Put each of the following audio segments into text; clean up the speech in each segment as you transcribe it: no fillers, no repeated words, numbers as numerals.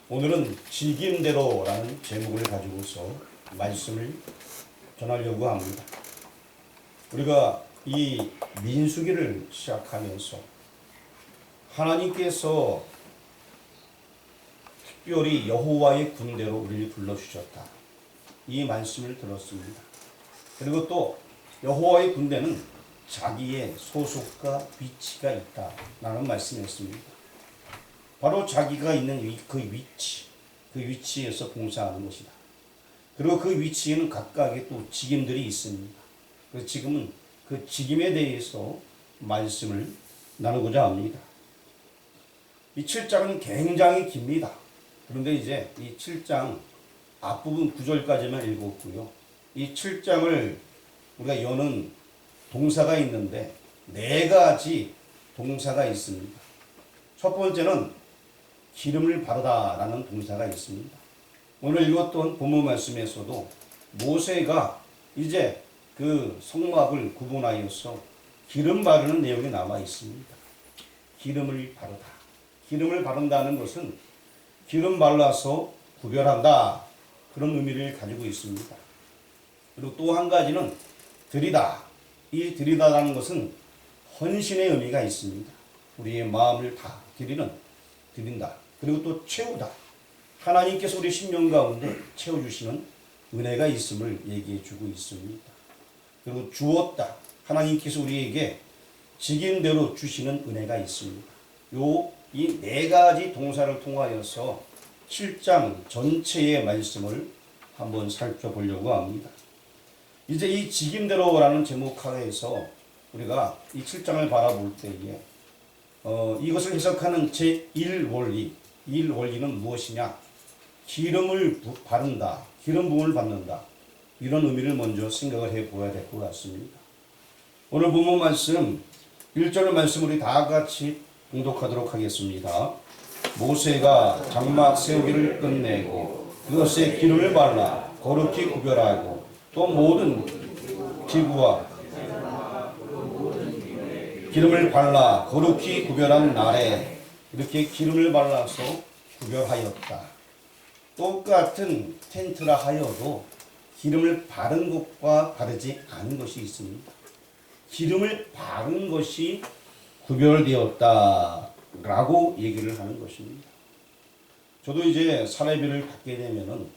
오늘은 질긴대로라는 제목을 가지고서 말씀을 전하려고 합니다. 우리가 이 민수기를 시작하면서 하나님께서 특별히 여호와의 군대로 우리를 불러주셨다, 이 말씀을 들었습니다. 그리고 또 여호와의 군대는 자기의 소속과 위치가 있다라는 말씀이었습니다. 바로 자기가 있는 그 위치에서 봉사하는 것이다. 그리고 그 위치에는 각각의 또 직임들이 있습니다. 그래서 지금은 그 직임에 대해서 말씀을 나누고자 합니다. 이 7장은 굉장히 깁니다. 그런데 이제 이 7장 앞부분 9절까지만 읽었고요. 이 7장을 우리가 여는 동사가 있는데 4가지 동사가 있습니다. 첫 번째는 기름을 바르다라는 동사가 있습니다. 오늘 읽었던 본문 말씀에서도 모세가 이제 그 성막을 구분하여서 기름 바르는 내용이 남아 있습니다. 기름을 바르다. 기름을 바른다는 것은 기름 발라서 구별한다, 그런 의미를 가지고 있습니다. 그리고 또 한 가지는 드리다. 이 드리다라는 것은 헌신의 의미가 있습니다. 우리의 마음을 다 드린다. 그리고 또 채우다. 하나님께서 우리 심령 가운데 채워주시는 은혜가 있음을 얘기해 주고 있습니다. 그리고 주었다. 하나님께서 우리에게 직임대로 주시는 은혜가 있습니다. 이 4가지 동사를 통하여서 7장 전체의 말씀을 한번 살펴보려고 합니다. 이제 이 직임대로라는 제목 하에서 우리가 이 7장을 바라볼 때에 이것을 해석하는 제1원리, 1원리는 무엇이냐? 기름을 바른다, 기름 부음을 받는다, 이런 의미를 먼저 생각을 해보아야 될 것 같습니다. 오늘 본문 말씀 1절 말씀 우리 다 같이 봉독하도록 하겠습니다. 모세가 장막 세우기를 끝내고 그것에 기름을 발라 거룩히 구별하고 또 모든 기구와 기름을 발라 거룩히 구별한 날에, 이렇게 기름을 발라서 구별하였다. 똑같은 텐트라 하여도 기름을 바른 것과 바르지 않은 것이 있습니다. 기름을 바른 것이 구별되었다라고 얘기를 하는 것입니다. 저도 이제 사례비를 받게 되면은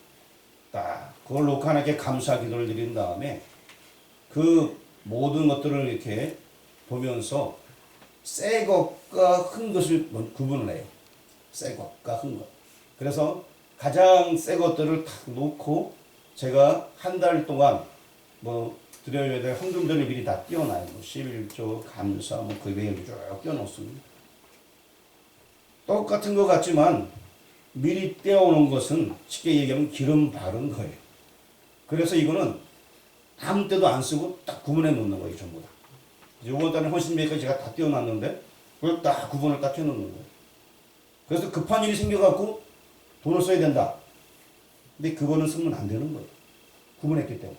딱 그걸 놓고 하나님께 감사 기도를 드린 다음에 그 모든 것들을 이렇게 보면서 새 것과 흠 것을 구분을 해요. 새 것과 흠 것. 그래서 가장 새 것들을 딱 놓고 제가 한 달 동안 드려야 될 헌금들을 미리 다 띄워놔요. 11조, 감사, 그 외에 쭉 띄워놓습니다. 똑같은 것 같지만 미리 떼어오는 것은 쉽게 얘기하면 기름 바른 거예요. 그래서 이거는 아무 때도 안 쓰고 딱 구분해 놓는 거예요, 전부 다. 이번 달에 헌신매까지 제가 다 띄워놨는데 그걸 딱 구분을 딱 해놓는 거예요. 그래서 급한 일이 생겨갖고 돈을 써야 된다. 근데 그거는 쓰면 안 되는 거예요. 구분했기 때문에.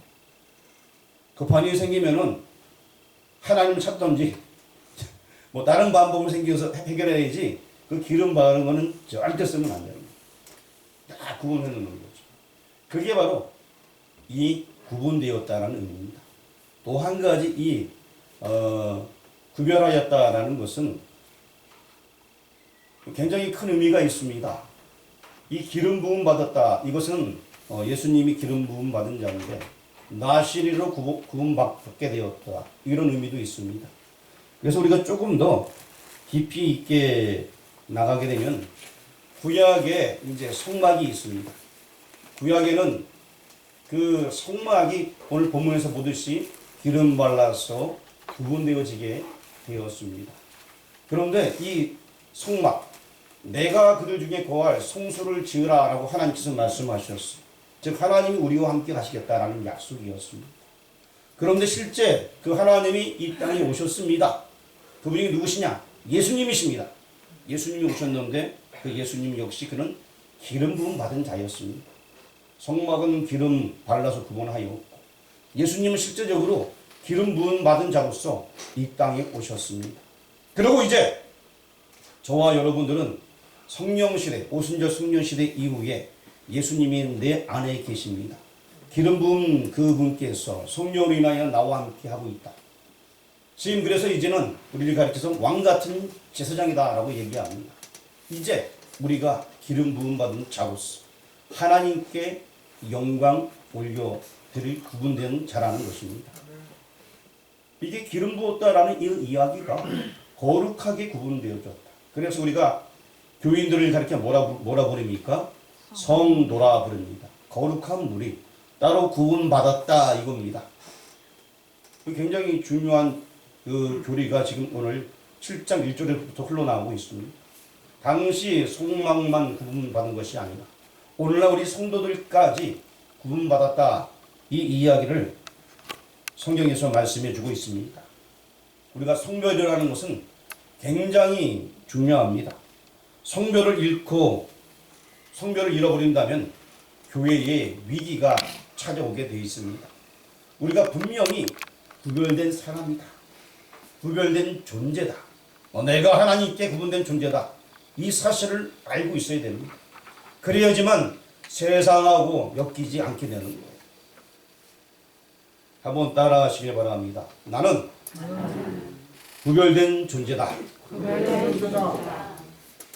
급한 일이 생기면은 하나님을 찾던지 다른 방법을 생겨서 해결해야지, 그 기름 바르는 거는 절대 쓰면 안 되는 거예요. 딱 구분해 놓는 거죠. 그게 바로 이 구분되었다라는 의미입니다. 또 한 가지 구별하였다라는 것은 굉장히 큰 의미가 있습니다. 이 기름 부음 받았다. 이것은 예수님이 기름 부음 받은 자인데 나시리로 구분 받게 되었다, 이런 의미도 있습니다. 그래서 우리가 조금 더 깊이 있게 나가게 되면 구약에 이제 성막이 있습니다. 구약에는 그 성막이 오늘 본문에서 보듯이 기름 발라서 구분되어지게 되었습니다. 그런데 이 성막, 내가 그들 중에 거할 성소를 지으라라고 하나님께서 말씀하셨어요. 즉 하나님이 우리와 함께 가시겠다라는 약속이었습니다. 그런데 실제 그 하나님이 이 땅에 오셨습니다. 그분이 누구시냐? 예수님이십니다. 예수님이 오셨는데 그 예수님 역시 그는 기름 부음 받은 자였습니다. 성막은 기름 발라서 구분하였고 예수님은 실제적으로 기름 부음 받은 자로서 이 땅에 오셨습니다. 그리고 이제 저와 여러분들은 성령시대, 오순절 성령시대 이후에 예수님이 내 안에 계십니다. 기름 부은 그분께서 성령으로 인하여 나와 함께 하고 있다. 지금 그래서 이제는 우리를 가르쳐서 왕같은 제사장이다 라고 얘기합니다. 이제 우리가 기름 부음 받은 자로서 하나님께 영광 올려드릴 구분된 자라는 것입니다. 이게 기름 부었다라는 이 이야기가 거룩하게 구분되어졌다. 그래서 우리가 교인들을 가르쳐 뭐라 부릅니까? 성도라 부릅니다. 거룩한 물이 따로 구분받았다 이겁니다. 굉장히 중요한 그 교리가 지금 오늘 7장 1절부터 흘러나오고 있습니다. 당시 속망만 구분받은 것이 아니라 오늘날 우리 성도들까지 구분받았다 이 이야기를 성경에서 말씀해 주고 있습니다. 우리가 성별이라는 것은 굉장히 중요합니다. 성별을 잃고 성별을 잃어버린다면 교회에 위기가 찾아오게 되어 있습니다. 우리가 분명히 구별된 사람이다. 구별된 존재다. 내가 하나님께 구분된 존재다. 이 사실을 알고 있어야 됩니다. 그래야지만 세상하고 엮이지 않게 되는 거예요. 한번 따라 하시길 바랍니다. 나는 구별된 존재다.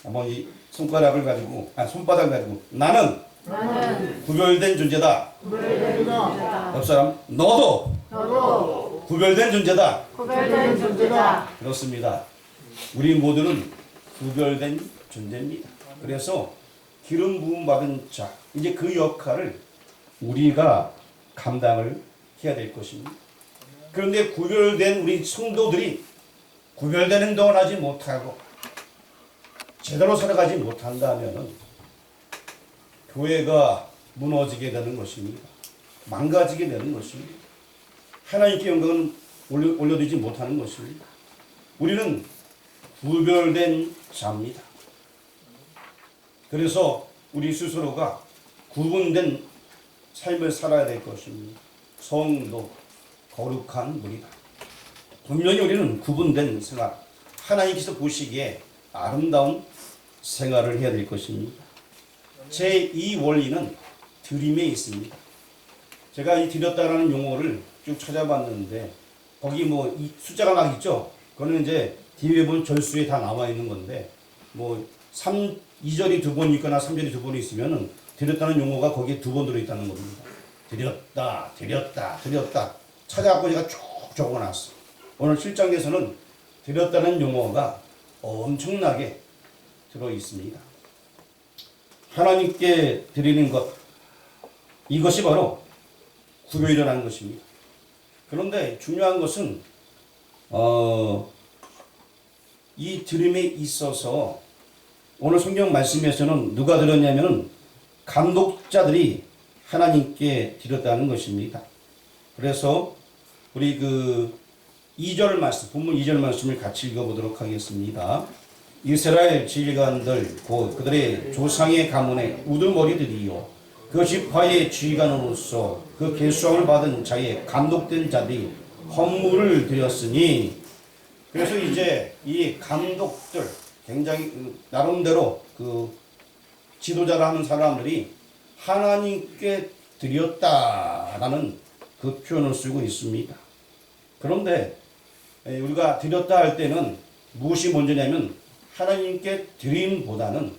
한번 이 손가락을 가지고, 손바닥을 가지고 나는 구별된 존재다. 옆 사람 너도 구별된 존재다. 그렇습니다. 우리 모두는 구별된 존재입니다. 그래서 기름 부음 받은 자, 이제 그 역할을 우리가 감당을 해야 될 것입니다. 그런데 구별된 우리 성도들이 구별된 행동을 하지 못하고 제대로 살아가지 못한다면 교회가 무너지게 되는 것입니다. 망가지게 되는 것입니다. 하나님께 영광을 올려드리지 못하는 것입니다. 우리는 구별된 자입니다. 그래서 우리 스스로가 구분된 삶을 살아야 될 것입니다. 성도, 거룩한 무리다. 분명히 우리는 구분된 생활, 하나님께서 보시기에 아름다운 생활을 해야 될 것입니다. 제2 원리는 드림에 있습니다. 제가 이 드렸다라는 용어를 쭉 찾아봤는데 거기 뭐 이 숫자가 막 있죠. 그거는 이제 뒤에 보면 절수에 다 나와 있는 건데 뭐 2절이 두 번 있거나 3절이 두 번 있으면은 드렸다는 용어가 거기에 두 번 들어 있다는 겁니다. 드렸다, 드렸다, 드렸다. 찾아갖고 제가 쭉 적어놨어. 오늘 실장에서는 드렸다는 용어가 엄청나게 들어 있습니다. 하나님께 드리는 것, 이것이 바로 구별이라는 것입니다. 그런데 중요한 것은 이 드림에 있어서 오늘 성경 말씀에서는 누가 드렸냐면은 감독자들이 하나님께 드렸다는 것입니다. 그래서 우리 그 2절 말씀, 본문 2절 말씀을 같이 읽어보도록 하겠습니다. 이스라엘 지휘관들 곧 그들의 조상의 가문의 우두머리들이요 그 지파의 지휘관으로서 그 계수함을 받은 자의 감독된 자들이 헌물을 드렸으니, 그래서 이제 이 감독들 굉장히 나름대로 그 지도자를 하는 사람들이 하나님께 드렸다라는 그 표현을 쓰고 있습니다. 그런데 우리가 드렸다 할 때는 무엇이 먼저냐면 하나님께 드림보다는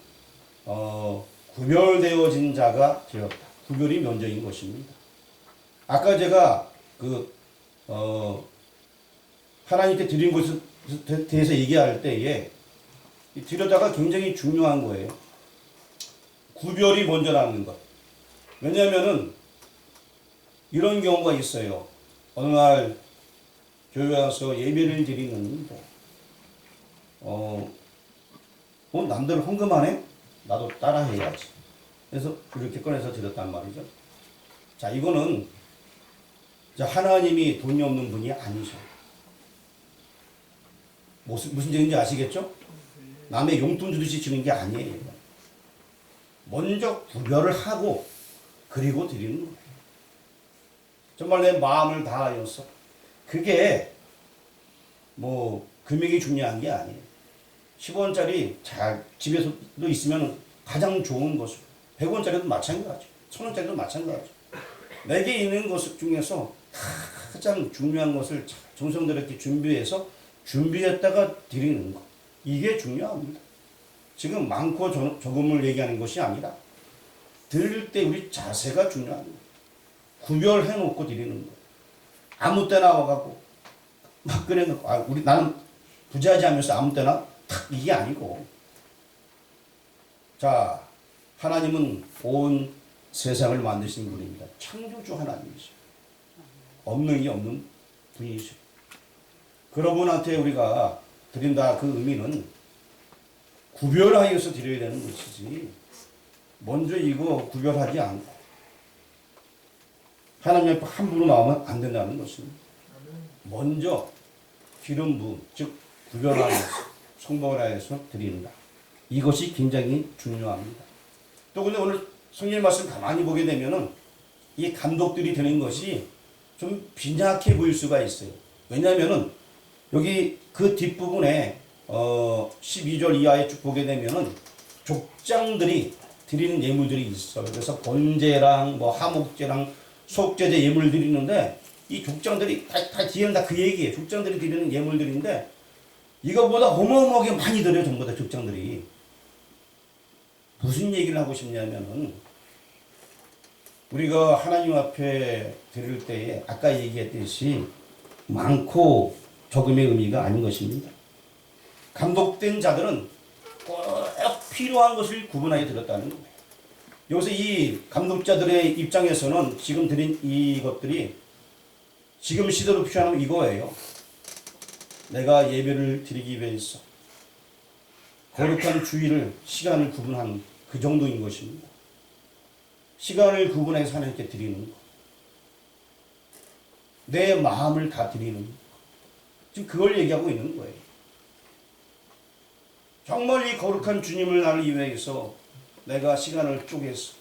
구별되어진 자가 드렸다. 구별이 먼저인 것입니다. 아까 제가 하나님께 드린 것에 대해서 얘기할 때에 드렸다가 굉장히 중요한 거예요. 구별이 먼저라는 것. 왜냐하면은 이런 경우가 있어요. 어느 날 교회 와서 예배를 드리는데 남들 헌금하네? 나도 따라 해야지. 그래서 이렇게 꺼내서 드렸단 말이죠. 자, 이거는 하나님이 돈이 없는 분이 아니셔. 무슨 얘기인지 아시겠죠? 남의 용돈 주듯이 주는 게 아니에요. 먼저 구별을 하고 그리고 드리는 거예요. 정말 내 마음을 다하여서. 그게 뭐 금액이 중요한 게 아니에요. 10원짜리 잘 집에서도 있으면 가장 좋은 것으로 100원짜리도 마찬가지 1000원짜리도 마찬가지 내게 있는 것 중에서 가장 중요한 것을 정성스럽게 준비했다가 드리는 것 이게 중요합니다. 지금 많고 적음을 얘기하는 것이 아니라 드릴 때 우리 자세가 중요합니다. 구별해 놓고 드리는 거 아무 때나 와가고 막 꺼내놓고 나는 부자지 하면서 아무 때나 탁 이게 아니고 자 하나님은 온 세상을 만드신 분입니다. 창조주 하나님이시죠. 없는 게 없는 분이시죠. 그런 분한테 우리가 드린다 그 의미는 구별하여서 드려야 되는 것이지 먼저 이거 구별하지 않고 하나님 앞에 함부로 나오면 안 된다는 것입니다. 먼저 기름 부음 즉 구별하여서 성봉을 하여서 드린다. 이것이 굉장히 중요합니다. 또 근데 오늘 성경 말씀 가만히 보게 되면은 이 감독들이 되는 것이 좀 빈약해 보일 수가 있어요. 왜냐하면은 여기 그 뒷부분에 12절 이하에 쭉 보게 되면은 족장들이 드리는 예물들이 있어요. 그래서 번제랑 뭐 하목제랑 속죄제 예물을 드리는데 이 족장들이 다 뒤에는 다 그 얘기예요. 족장들이 드리는 예물들인데 이거보다 어마어마하게 많이 드려요. 전부 다 족장들이. 무슨 얘기를 하고 싶냐면은 우리가 하나님 앞에 드릴 때에 아까 얘기했듯이 많고 적음의 의미가 아닌 것입니다. 감독된 자들은 꼭 필요한 것을 구분하여 드렸다는 거예요. 여기서 이 감독자들의 입장에서는 지금 드린 이것들이 지금 시대로 표현하면 이거예요. 내가 예배를 드리기 위해서 거룩한 주일을 시간을 구분한 그 정도인 것입니다. 시간을 구분해서 하나님께 드리는 것. 내 마음을 다 드리는 것. 지금 그걸 얘기하고 있는 거예요. 정말 이 거룩한 주님을 나를 위해서 내가 시간을 쪼개서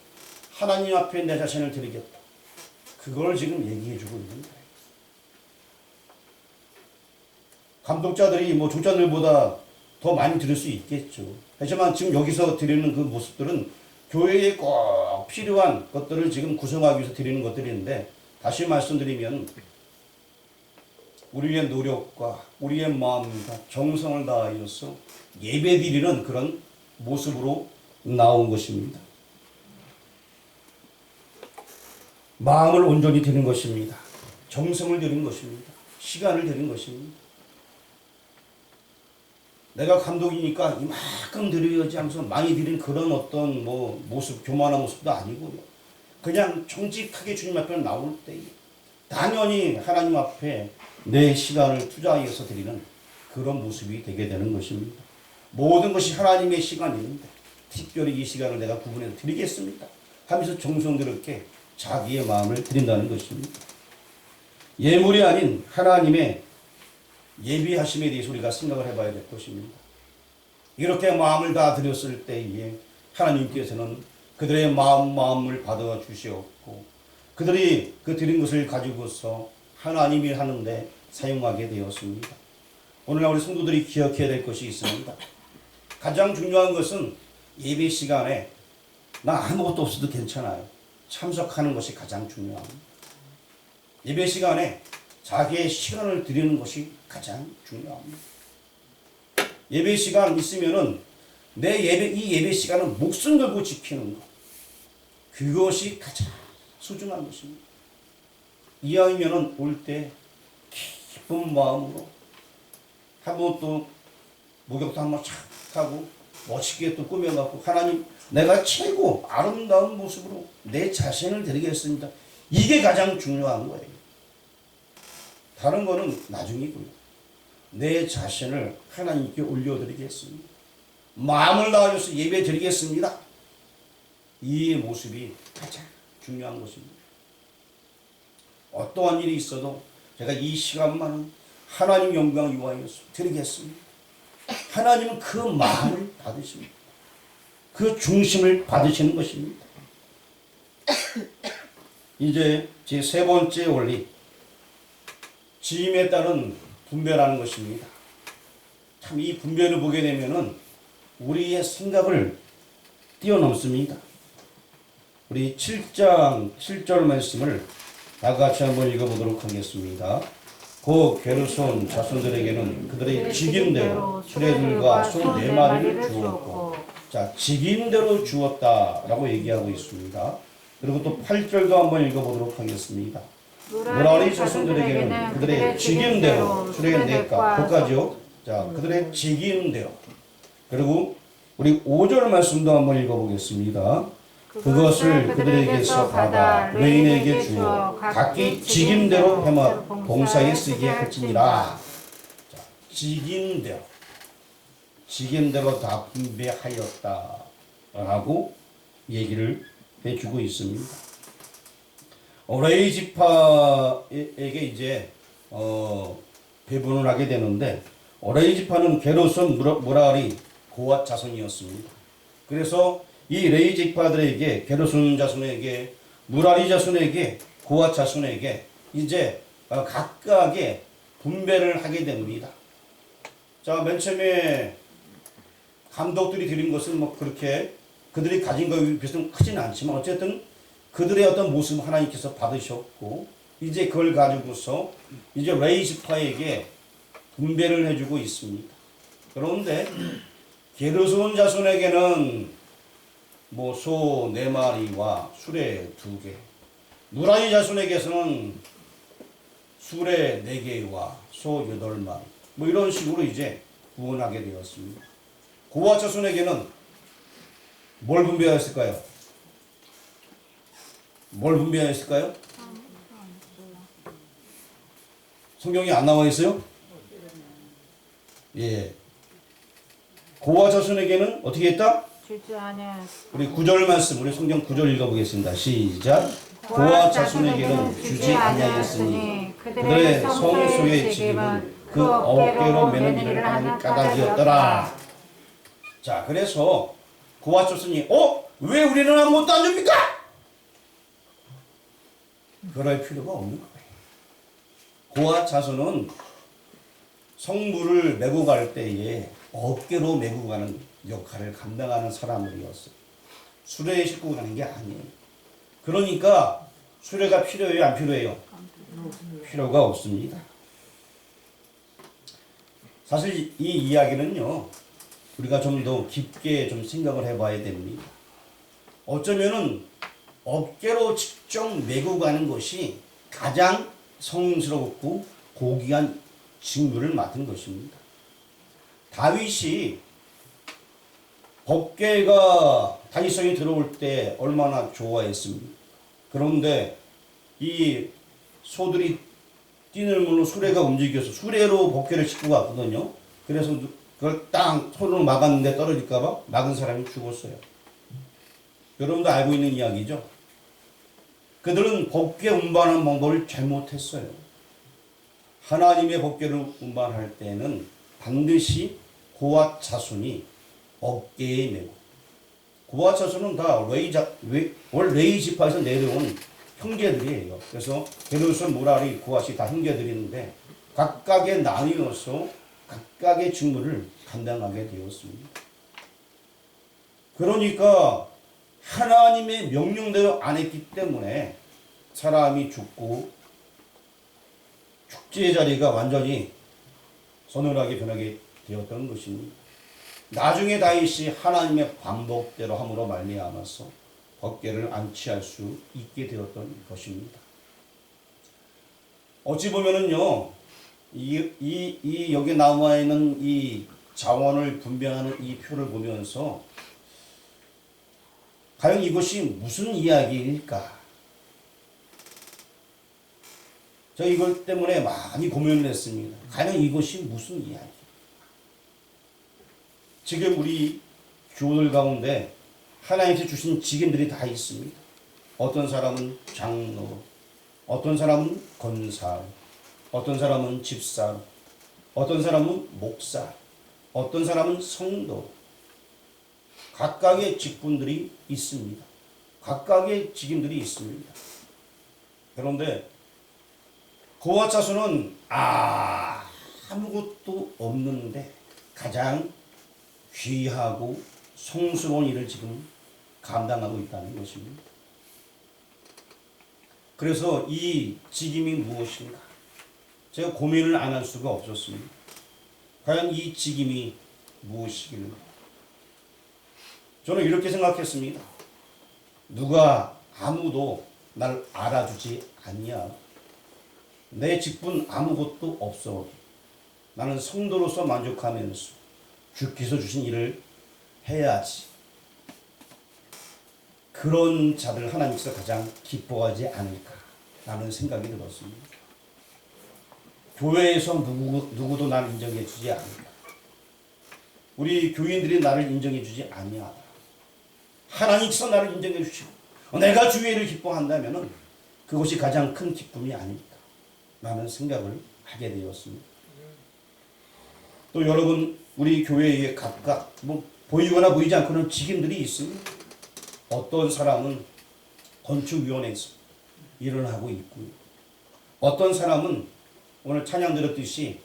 하나님 앞에 내 자신을 드리겠다. 그걸 지금 얘기해 주고 있는 거예요. 감독자들이 뭐 족자들보다 더 많이 드릴 수 있겠죠. 하지만 지금 여기서 드리는 그 모습들은 교회에 꼭 필요한 것들을 지금 구성하기 위해서 드리는 것들인데 다시 말씀드리면 우리의 노력과 우리의 마음과 정성을 다하여서 예배 드리는 그런 모습으로 나온 것입니다. 마음을 온전히 드리는 것입니다. 정성을 드리는 것입니다. 시간을 드리는 것입니다. 내가 감독이니까 이만큼 드려야지 하면서 많이 드린 그런 어떤 뭐 모습, 교만한 모습도 아니고요. 그냥 정직하게 주님 앞에 나올 때 당연히 하나님 앞에 내 시간을 투자해서 드리는 그런 모습이 되게 되는 것입니다. 모든 것이 하나님의 시간인데 특별히 이 시간을 내가 구분해서 드리겠습니다 하면서 정성스럽게 자기의 마음을 드린다는 것입니다. 예물이 아닌 하나님의 예비하심에 대해서 우리가 생각을 해봐야 될 것입니다. 이렇게 마음을 다 드렸을 때에 하나님께서는 그들의 마음을 받아 주시었고 그들이 그 드린 것을 가지고서 하나님이 하는데 사용하게 되었습니다. 오늘날 우리 성도들이 기억해야 될 것이 있습니다. 가장 중요한 것은 예배 시간에 나 아무것도 없어도 괜찮아요. 참석하는 것이 가장 중요합니다. 예배 시간에 자기의 시간을 드리는 것이 가장 중요합니다. 예배 시간 있으면은 이 예배 시간은 목숨 걸고 지키는 것. 그것이 가장 소중한 것입니다. 이왕이면은 올 때 기쁜 마음으로 한번 또 목욕도 한번 착 하고 멋있게 또 꾸며갖고 하나님 내가 최고 아름다운 모습으로 내 자신을 드리겠습니다. 이게 가장 중요한 거예요. 다른 거는 나중이고요. 내 자신을 하나님께 올려드리겠습니다. 마음을 다하여서 예배 드리겠습니다. 이 모습이 가장 중요한 것입니다. 어떠한 일이 있어도 제가 이 시간만은 하나님 영광 위하여서 드리겠습니다. 하나님은 그 마음을 받으십니다. 그 중심을 받으시는 것입니다. 이제 제 세 번째 원리, 지임에 따른 분배라는 것입니다. 참 이 분별을 보게 되면은 우리의 생각을 뛰어넘습니다. 우리 7장 7절 말씀을 다 같이 한번 읽어보도록 하겠습니다. 그 게르손 자손들에게는 그들의 직임대로 수레들과 소 4마리를 주었고, 자, 직임대로 주었다라고 얘기하고 있습니다. 그리고 또 8절도 한번 읽어보도록 하겠습니다. 무라리 자손들에게는 그들의 직임대로 수레 4가 그까지요. 자, 그들의 직임대로. 그리고 우리 5절 말씀도 한번 읽어보겠습니다. 그것을 그들에게서 받아 레인에게 주어 각기 직임대로 해마 봉사에 쓰게 할지니라. 자, 직임대로 다 분배하였다라고 얘기를 해주고 있습니다. 레위 지파에게 이제 배분을 하게 되는데, 레위 지파는 게르손, 무라리, 고앗 자손이었습니다. 그래서 이 레위 지파들에게, 게르손 자손에게, 무라리 자손에게, 고앗 자손에게 이제 각각의 분배를 하게 됩니다. 자, 맨 처음에 감독들이 드린 것은 뭐 그렇게 그들이 가진 것에 비해서는 크지는 않지만 어쨌든 그들의 어떤 모습 하나님께서 받으셨고, 이제 그걸 가지고서 이제 레위 지파에게 분배를 해주고 있습니다. 그런데 게르손 자손에게는 뭐 소 4마리와 수레 2개, 무라리 자손에게서는 수레 4개와 소 8마리, 뭐 이런 식으로 이제 구분하게 되었습니다. 고앗 자손에게는 뭘 분배하였을까요? 뭘 분배하였을까요? 성경이 안 나와 있어요? 예. 고앗 자손에게는 어떻게 했다? 우리 9절 말씀, 우리 성경 9절 읽어보겠습니다. 시작. 고앗 자손에게는 주지 아니하였으니 그들의 성소의 직임은 그 어깨로 매는 일을 하는 까닭이었더라. 자, 그래서 고앗 자손이 왜 우리는 아무것도 안 줍니까? 그럴 필요가 없는 거예요. 고앗 자손은 성물을 메고 갈 때에 어깨로 메고 가는 역할을 감당하는 사람들이었어요. 수레에 싣고 가는 게 아니에요. 그러니까 수레가 필요해요, 안 필요해요? 필요가 없습니다. 사실 이 이야기는요, 우리가 좀 더 깊게 좀 생각을 해봐야 됩니다. 어쩌면은 어깨로 직접 메고 가는 것이 가장 성스럽고 고귀한 직무를 맡은 것입니다. 다윗이 법궤가 다윗성에 들어올 때 얼마나 좋아했습니까? 그런데 이 소들이 띠늘무로 수레가 움직여서 수레로 법궤를 싣고 갔거든요. 그래서 그걸 딱 손으로 막았는데 떨어질까봐 막은 사람이 죽었어요. 여러분도 알고 있는 이야기죠? 그들은 법궤 운반하는 방법을 잘못했어요. 하나님의 법궤를 운반할 때는 반드시 고앗 자손이 어깨에 메고, 고앗 자손은 다 레위 지파에서 내려온 형제들이에요. 그래서 게르손, 무라리, 고앗이 다 형제들인데 각각의 나뉘어서 각각의 직무를 감당하게 되었습니다. 그러니까 하나님의 명령대로 안 했기 때문에 사람이 죽고 축제의 자리가 완전히 서늘하게 변하게 되었던 것입니다. 나중에 다윗이 하나님의 방법대로 함으로 말미암아서 법궤를 안치할 수 있게 되었던 것입니다. 어찌 보면은요, 여기 나와 있는 이 자원을 분배하는 이 표를 보면서 과연 이것이 무슨 이야기일까? 저 이것 때문에 많이 고민을 했습니다. 과연 이것이 무슨 이야기? 지금 우리 교우들 가운데 하나님께서 주신 직임들이 다 있습니다. 어떤 사람은 장로, 어떤 사람은 권사, 어떤 사람은 집사, 어떤 사람은 목사, 어떤 사람은 성도. 각각의 직분들이 있습니다. 각각의 직임들이 있습니다. 그런데 고앗 자손은 아무것도 없는데 가장 귀하고 성스러운 일을 지금 감당하고 있다는 것입니다. 그래서 이 직임이 무엇인가? 제가 고민을 안 할 수가 없었습니다. 과연 이 직임이 무엇이길래? 저는 이렇게 생각했습니다. 누가 아무도 날 알아주지 않냐. 내 직분 아무것도 없어. 나는 성도로서 만족하면서 주께서 주신 일을 해야지. 그런 자들 하나님께서 가장 기뻐하지 않을까라는 생각이 들었습니다. 교회에서 누구도 나를 인정해 주지 않을까. 우리 교인들이 나를 인정해 주지 아니하다. 하나님께서 나를 인정해 주시고 내가 주의를 기뻐한다면 그것이 가장 큰 기쁨이 아닐까 라는 생각을 하게 되었습니다. 또 여러분, 우리 교회에 각각 보이거나 보이지 않고는 직임들이 있습니다. 어떤 사람은 건축위원회에서 일을 하고 있고요. 어떤 사람은 오늘 찬양 들었듯이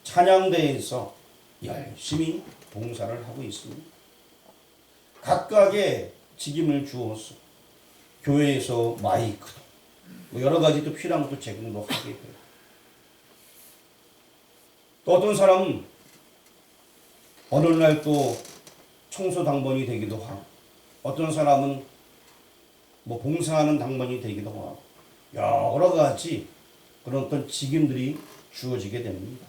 찬양대에서 열심히 봉사를 하고 있습니다. 각각의 직임을 주어서 교회에서 마이크도 여러 가지 또 필요한 것도 제공도 하게 돼요. 또 어떤 사람은 어느 날 또 청소 당번이 되기도 하고, 어떤 사람은 봉사하는 당번이 되기도 하고, 여러 가지 그런 어떤 직임들이 주어지게 됩니다.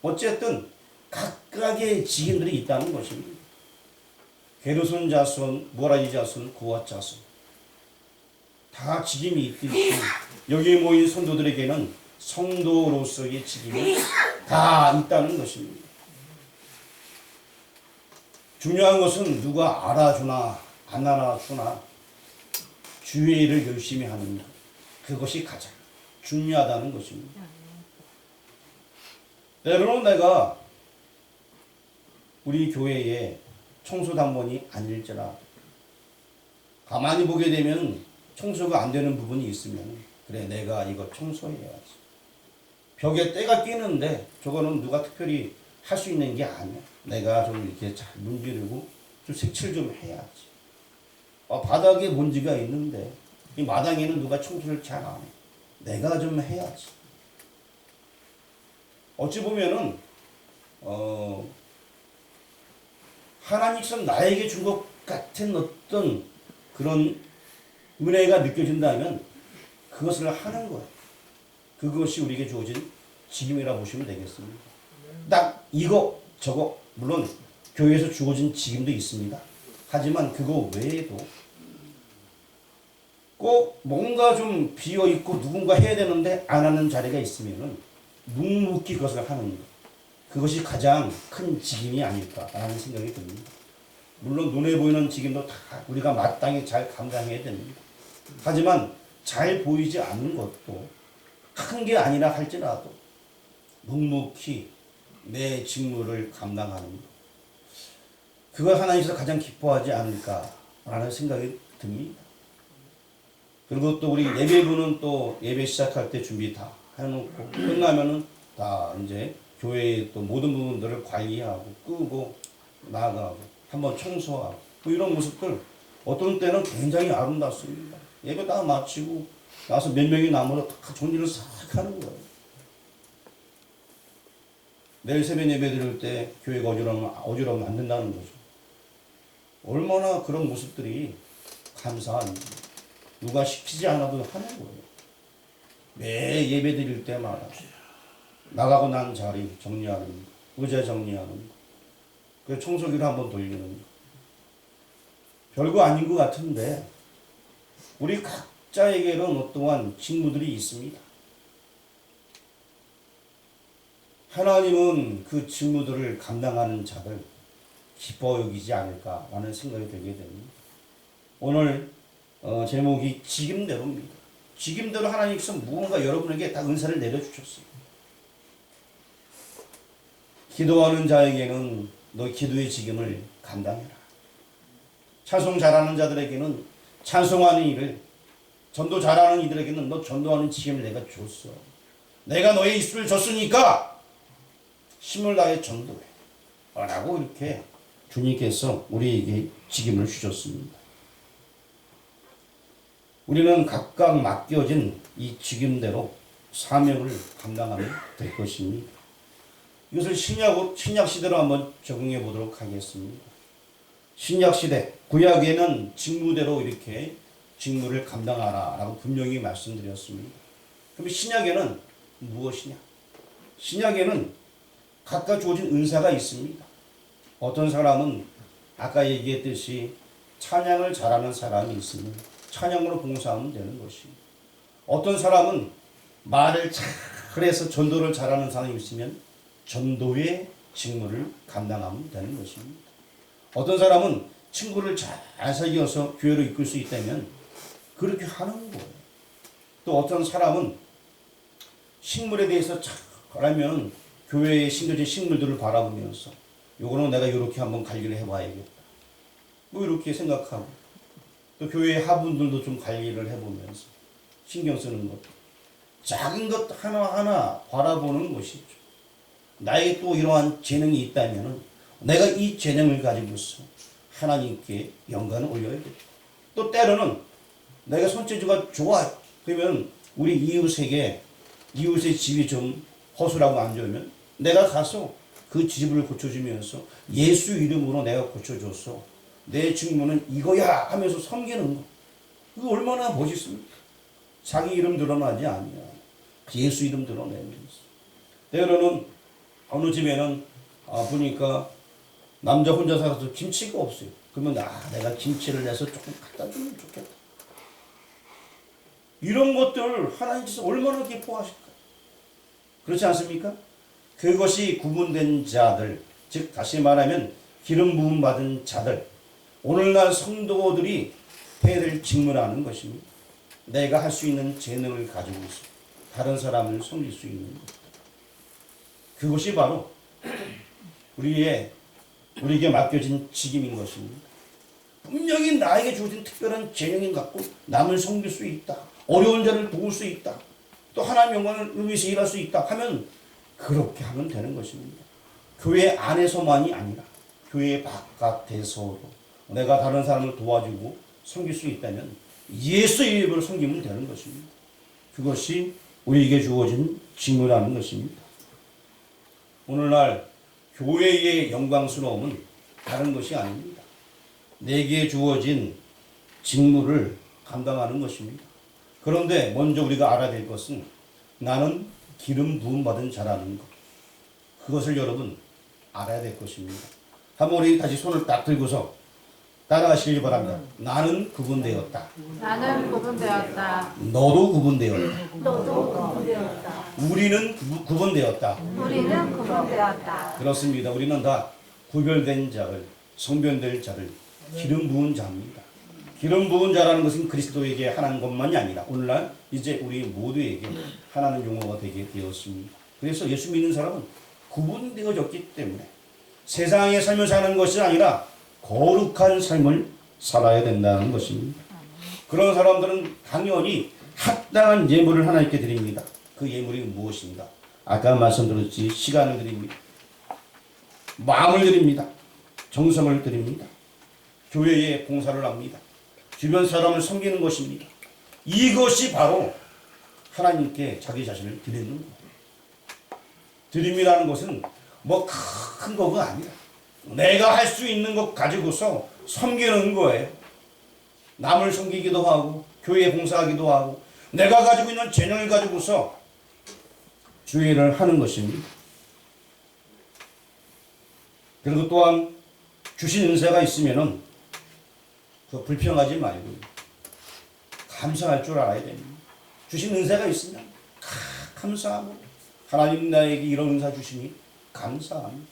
어쨌든 각각의 직임들이 있다는 것입니다. 게르손 자손, 모라리 자손, 고앗 자손 다 직임이 있듯이 여기에 모인 성도들에게는 성도로서의 직임이 다 있다는 것입니다. 중요한 것은 누가 알아주나 안 알아주나 주의 일을 열심히 하는 것, 그것이 가장 중요하다는 것입니다. 때로는 내가 우리 교회에 청소당번이 아닐지라 가만히 보게 되면 청소가 안 되는 부분이 있으면 그래 내가 이거 청소해야지. 벽에 때가 끼는데 저거는 누가 특별히 할 수 있는 게 아니야. 내가 좀 이렇게 잘 문지르고 좀 색칠 좀 해야지. 바닥에 먼지가 있는데 이 마당에는 누가 청소를 잘 안 해. 내가 좀 해야지. 어찌 보면은 하나님께서 나에게 준 것 같은 어떤 그런 은혜가 느껴진다면 그것을 하는 거예요. 그것이 우리에게 주어진 직임이라고 보시면 되겠습니다. 딱 이거 저거 물론 교회에서 주어진 직임도 있습니다. 하지만 그거 외에도 꼭 뭔가 좀 비어있고 누군가 해야 되는데 안 하는 자리가 있으면 묵묵히 그것을 하는 것, 그것이 가장 큰 직임이 아닐까라는 생각이 듭니다. 물론 눈에 보이는 직임도 다 우리가 마땅히 잘 감당해야 됩니다. 하지만 잘 보이지 않는 것도 큰 게 아니라 할지라도 묵묵히 내 직무를 감당하는 것, 그걸 하나님께서 가장 기뻐하지 않을까라는 생각이 듭니다. 그리고 또 우리 예배부는 또 예배 시작할 때 준비 다 해놓고 끝나면은 다 이제 교회의 또 모든 부분들을 관리하고 끄고 나가고 한번 청소하고 이런 모습들 어떤 때는 굉장히 아름답습니다. 예배 다 마치고 나서 몇 명이 남아서 다 정리를 싹 하는 거예요. 내일 새벽 예배 드릴 때 교회가 어지러우면 안 된다는 거죠. 얼마나 그런 모습들이 감사한지 누가 시키지 않아도 하는 거예요. 매 예배 드릴 때마다 나가고 난 자리 정리하는 거, 의자 정리하는 거, 그 청소기를 한번 돌리는 거. 별거 아닌 것 같은데 우리 각자에게는 어떠한 직무들이 있습니다. 하나님은 그 직무들을 감당하는 자를 기뻐 여기지 않을까라는 생각이 들게 됩니다. 오늘 제목이 직임대로입니다. 직임대로 하나님께서 무언가 여러분에게 다 은사를 내려주셨어요. 기도하는 자에게는 너 기도의 직임을 감당해라. 찬송 잘하는 자들에게는 찬송하는 일을, 전도 잘하는 이들에게는 너 전도하는 직임을 내가 줬어. 내가 너의 입술을 줬으니까 힘을 다해 전도해. 라고 이렇게 주님께서 우리에게 직임을 주셨습니다. 우리는 각각 맡겨진 이 직임대로 사명을 감당하면 될 것입니다. 이것을 신약 시대로 한번 적용해 보도록 하겠습니다. 신약 시대, 구약에는 직무대로 이렇게 직무를 감당하라 라고 분명히 말씀드렸습니다. 그럼 신약에는 무엇이냐? 신약에는 각각 주어진 은사가 있습니다. 어떤 사람은 아까 얘기했듯이 찬양을 잘하는 사람이 있으면 찬양으로 봉사하면 되는 것입니다. 어떤 사람은 말을 잘해서 전도를 잘하는 사람이 있으면 전도의 직무를 감당하면 되는 것입니다. 어떤 사람은 친구를 잘 사귀어서 교회로 이끌 수 있다면 그렇게 하는 거예요. 또 어떤 사람은 식물에 대해서 잘하면 교회에 심겨진 식물들을 바라보면서 요거는 내가 이렇게 한번 관리를 해봐야겠다. 뭐 이렇게 생각하고 또 교회 하분들도 좀 관리를 해보면서 신경 쓰는 것. 작은 것 하나하나 바라보는 것이죠. 나에게 또 이러한 재능이 있다면 내가 이 재능을 가지고서 하나님께 영광을 올려야겠다. 또 때로는 내가 손재주가 좋아. 그러면 우리 이웃의 집이 좀 허술하고 안 좋으면 내가 가서 그 집을 고쳐주면서 예수 이름으로 내가 고쳐줬어. 내 직무는 이거야 하면서 섬기는 거. 그거 얼마나 멋있습니까? 자기 이름 드러나지 아니야. 예수 이름 드러내면서. 때로는 어느 집에는 보니까 남자 혼자 살아서 김치가 없어요. 그러면 내가 김치를 내서 조금 갖다 주면 좋겠다. 이런 것들 하나님께서 얼마나 기뻐하실까? 그렇지 않습니까? 그것이 구분된 자들, 즉 다시 말하면 기름 부음 받은 자들, 오늘날 성도들이 해야 될 직무라는 것입니다. 내가 할 수 있는 재능을 가지고서 다른 사람을 섬길 수 있는 것. 그것이 바로 우리에게 맡겨진 직임인 것입니다. 분명히 나에게 주어진 특별한 재능인 갖고 남을 섬길 수 있다. 어려운 자를 도울 수 있다. 또 하나님의 영광을 위해서 일할 수 있다 하면 그렇게 하면 되는 것입니다. 교회 안에서만이 아니라 교회 바깥에서도 내가 다른 사람을 도와주고 섬길 수 있다면 예수의 이름으로 섬기면 되는 것입니다. 그것이 우리에게 주어진 직무라는 것입니다. 오늘날 교회의 영광스러움은 다른 것이 아닙니다. 내게 주어진 직무를 감당하는 것입니다. 그런데 먼저 우리가 알아야 될 것은 나는 기름 부음 받은 자라는 것. 그것을 여러분 알아야 될 것입니다. 한번 우리 다시 손을 딱 들고서 따라가시기 바랍니다. 나는 구분되었다. 나는 구분되었다. 너도 구분되었다. 너도 구분되었다. 우리는 구분되었다. 우리는 구분되었다. 그렇습니다. 우리는 다 구별된 자를, 성별된 자를 기름 부은 자입니다. 기름 부은 자라는 것은 그리스도에게 하나는 것만이 아니라 오늘날 이제 우리 모두에게 하나는 용어가 되게 되었습니다. 그래서 예수 믿는 사람은 구분되어졌기 때문에 세상의 삶을 사는 것이 아니라 거룩한 삶을 살아야 된다는 것입니다. 그런 사람들은 당연히 합당한 예물을 하나님께 드립니다. 그 예물이 무엇인가? 아까 말씀드렸지, 시간을 드립니다. 마음을 드립니다. 정성을 드립니다. 교회에 봉사를 합니다. 주변 사람을 섬기는 것입니다. 이것이 바로 하나님께 자기 자신을 드리는 거예요. 드림이라는 것은 뭐 큰 거가 아니라 내가 할 수 있는 것 가지고서 섬기는 거예요. 남을 섬기기도 하고 교회에 봉사하기도 하고 내가 가지고 있는 재능을 가지고서 주의를 하는 것입니다. 그리고 또한 주신 은사가 있으면은 불평하지 말고 감사할 줄 알아야 됩니다. 주신 은사가 있으면 감사하고 하나님 나에게 이런 은사 주시니 감사합니다.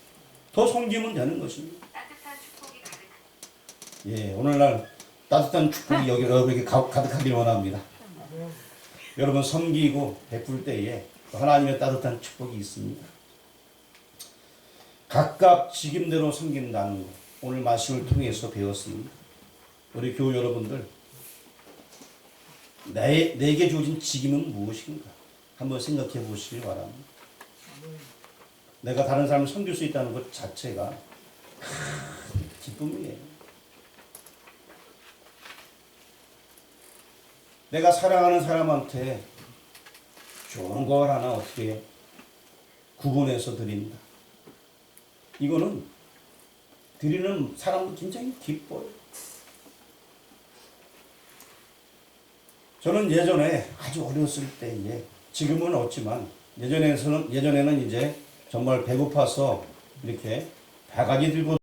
더 섬기면 되는 것입니다. 따뜻한 축복이 가득. 예, 오늘날 따뜻한 축복이 여러분에게 가득하길 원합니다. 여러분 섬기고 베풀 때에 하나님의 따뜻한 축복이 있습니다. 각각 직임대로 섬긴다는 것, 오늘 말씀을 통해서 배웠습니다. 우리 교우 여러분들, 내게 주어진 직임은 무엇인가 한번 생각해 보시기 바랍니다. 내가 다른 사람을 섬길 수 있다는 것 자체가 큰 기쁨이에요. 내가 사랑하는 사람한테 좋은 걸 하나 어떻게 구분해서 드린다. 이거는 드리는 사람도 굉장히 기뻐요. 저는 예전에 아주 어렸을 때에 지금은 없지만 예전에는 이제 정말 배고파서 이렇게 바가지 들고